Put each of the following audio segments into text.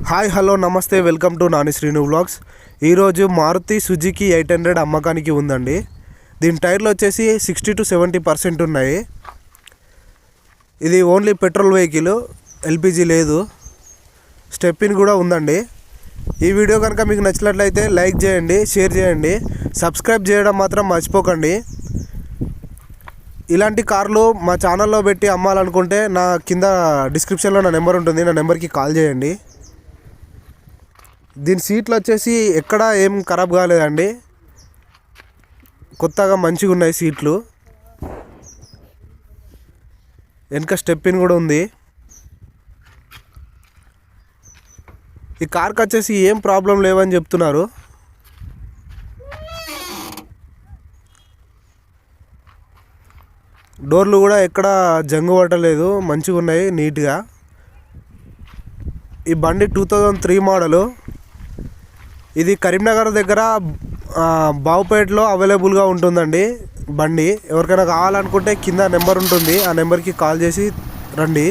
Hi hello నమస్తే, welcome to Nani Srinu vlogs. ఈరోజు Maruti Suzuki 800 అమ్మకానికి ఉందండి. దీని టైర్లు వచ్చేసి 60 to 70% ఉన్నాయి. ఇది ఓన్లీ పెట్రోల్ వెహికల్, ఎల్పిజి లేదు. స్టెప్పిన్ కూడా ఉందండి. ఈ వీడియో కనుక మీకు నచ్చినట్లయితే లైక్ చేయండి, షేర్ చేయండి, సబ్స్క్రైబ్ చేయడం మాత్రం మర్చిపోకండి. ఇలాంటి కార్లు మా ఛానల్లో పెట్టి అమ్మాలనుకుంటే నా కింద డిస్క్రిప్షన్లో నా నెంబర్ ఉంటుంది, నా నెంబర్కి కాల్ చేయండి. దీని సీట్లు వచ్చేసి ఎక్కడ ఏం ఖరాబ్ కాలేదండి, కొత్తగా మంచిగా ఉన్నాయి సీట్లు. వెనక స్టెప్పిన్ కూడా ఉంది. ఈ కార్కి వచ్చేసి ఏం ప్రాబ్లం లేవని చెప్తున్నారు. డోర్లు కూడా ఎక్కడ జంగు పట్టలేదు, మంచిగా ఉన్నాయి, నీట్గా. ఈ బండి 2003 మోడలు. ఇది కరీంనగర్ దగ్గర బావుపేటలో అవైలబుల్గా ఉంటుందండి బండి. ఎవరికైనా కావాలనుకుంటే కింద నెంబర్ ఉంటుంది, ఆ నెంబర్కి కాల్ చేసి రండి.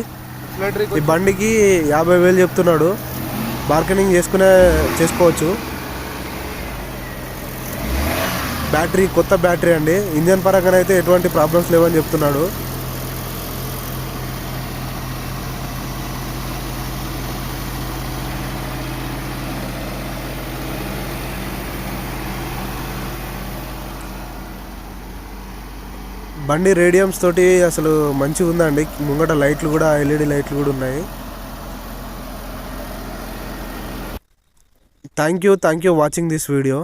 ఈ బండికి 50,000 చెప్తున్నాడు, బార్గెనింగ్ చేసుకోవచ్చు. బ్యాటరీ కొత్త బ్యాటరీ అండి. ఇంజన్ పరంగా అయితే ఎటువంటి ప్రాబ్లమ్స్ లేవని చెప్తున్నాడు. బండి రేడియమ్స్ తోటి అసలు మంచిగా ఉందండి. ముంగట లైట్లు కూడా, ఎల్ఈడి లైట్లు కూడా ఉన్నాయి. Thank you watching this video.